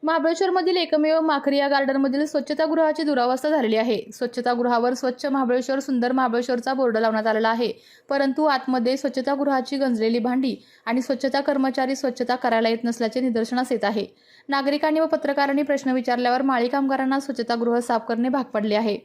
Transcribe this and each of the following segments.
महाबळेश्वरमधील एकमेव माखरिया गार्डनमधील स्वच्छतागृहाची दुरावस्था झालेली आहे। स्वच्छतागृहावर स्वच्छ महाबळेश्वर सुंदर महाबळेश्वरचा बोर्ड लावण्यात आलेला आहे, परंतु आतमध्ये स्वच्छतागृहाची गंजलेली भांडी आणि स्वच्छता कर्मचारी स्वच्छता करायला येत नसल्याचे निदर्शनास येत आहे। नागरिकांनी व पत्रकारांनी प्रश्न विचारल्यावर माळी कामगारांना स्वच्छतागृह साफ करणे भाग पडले आहे।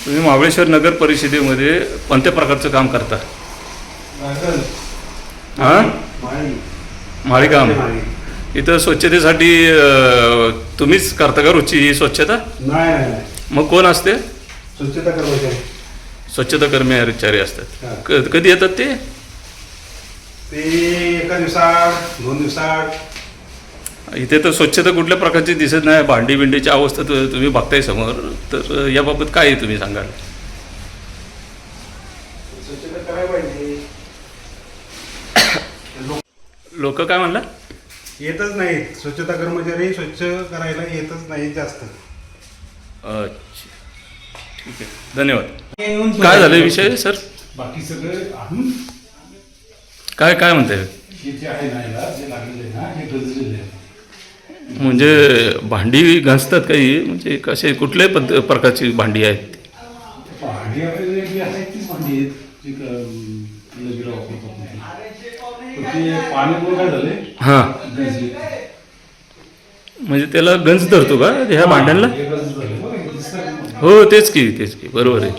तुम्ही महाबळेश्वर नगर परिषदेमध्ये कोणत्या प्रकारचं काम करता? माळी काम. इथं स्वच्छतेसाठी तुम्हीच करता का रोजची ही स्वच्छता? नाही. मग कोण असते? स्वच्छता कर्मचारी. स्वच्छता कर्मचारी असतात. कधी येतात ते? एका दिवसात 2 दिवसात. इथे तर स्वच्छता कुठल्या प्रकारची दिसत नाही. भांडी बिंडीची अवस्था तुम्ही बघताय समोर, तर याबाबत काय तुम्ही सांगाल? स्वच्छता करायला पाहिजे. लोक काय म्हणला? येतच नाहीत. स्वच्छता कर्मचारी स्वच्छ करायला येतच नाहीत जास्त. अच्छा, ठीक आहे, धन्यवाद. काय झालं विषय सर? बाकी सगळे आणून काय काय म्हणताय? हे जे आहे ना, याला जे लागलेले ना, हे गरजेले आहे. म्हणजे भांडी घासतात काही, म्हणजे कसे कुठल्याही प्रकारची भांडी आहेत? भांडी आपल्याला जी आहेत तीच भांडी आहेत जी लगेच वापरतात. ते पाण्यामुळे काय झाले? हां, गंजले. म्हणजे त्याला गंज धरतो का ह्या भांड्यांना? हो, तेच की बरोबर आहे.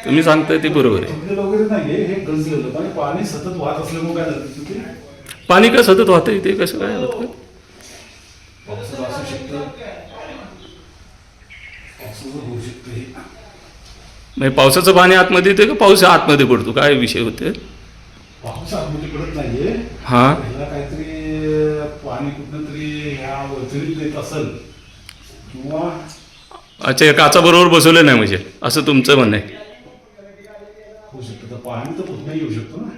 तुम्ही सांगताय ते बरोबर आहे. वगैरे नाही, हे गंजलेलं आणि पाणी सतत वाहत असल्यामुळे काय झालं? पाणी का सतत वाहतं इथे? कसं काय होतं? पावसाचं असू शकतं, पावसाचं होऊ शकतं. हे म्हणजे पावसाचं पाणी आतमध्ये येते का पाऊस आतमध्ये पडतो? काय विषय होते? पाऊस आतमध्ये पडत नाहीये. हां, ह्याला काहीतरी पाणी कुठनं तरी ह्या वरती येत असेल किंवा अच्छा, या काचा बरोबर बसवलं नाही म्हणजे असं तुमचं म्हणणं आहे? होऊ शकतं. तर पाणी तर कुठनंही येऊ शकतो ना.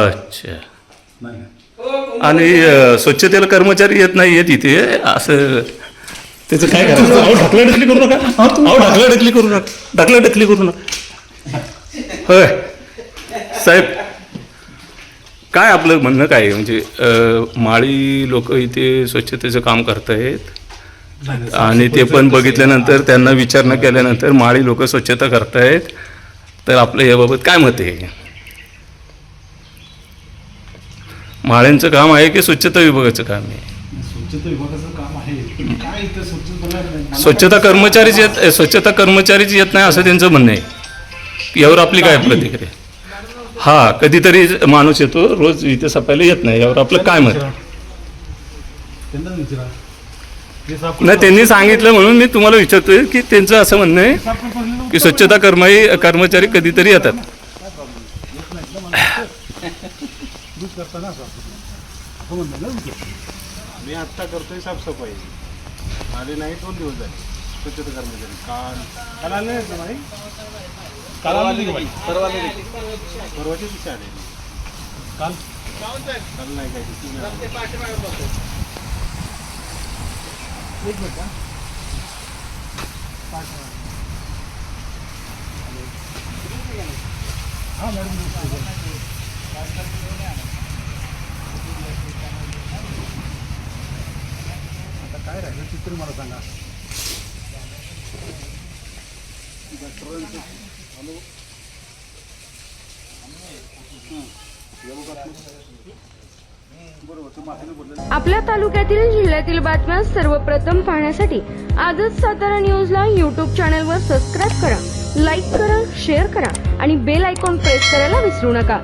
अच्छा. नाही आणि स्वच्छतेला कर्मचारी येत नाही येत इथे, असं त्याचं काय करायचं? ढकलाढकली करू नका. ढकलाढकली करू नका. होय साहेब, काय आपलं म्हणणं काय आहे? म्हणजे माळी लोक इथे स्वच्छतेचं काम करतायत आणि ते पण बघितल्यानंतर त्यांना विचारणा केल्यानंतर माळी लोक स्वच्छता करतायत, तर आपलं याबाबत काय मत आहे? माळ्यांचं काम आहे की स्वच्छता विभागाचं काम आहे? स्वच्छता विभागाचं काम आहे. काय इथं स्वच्छता कर्मचारीच येत नाही असं त्यांचं म्हणणं आहे. यावर आपली काय प्रतिक्रिया? हा, कधीतरी माणूस येतो, रोज इथे सफायला येत नाही. यावर आपलं काय मत? नाही, त्यांनी सांगितलं म्हणून मी तुम्हाला विचारतोय की त्यांचं असं म्हणणं आहे की स्वच्छता कर्मचारी कधीतरी येतात. मी आत्ता करतोय साफसफाई. आले नाही 2 दिवस झाले स्वच्छता कर्मचारी. काल आले नाहीत ना भाई? परवाची दिवशी आले. काल नाही काय आता काय राहिलं चित्र मला सांगा. आपल्या तालुक्यातील जिल्ह्यातील बातम्या सर्वप्रथम पाहण्यासाठी आजच सातारा न्यूजला YouTube चॅनलवर सबस्क्राईब करा. लाईक करा, शेअर करा आणि बेल आयकॉन प्रेस करायला विसरू नका.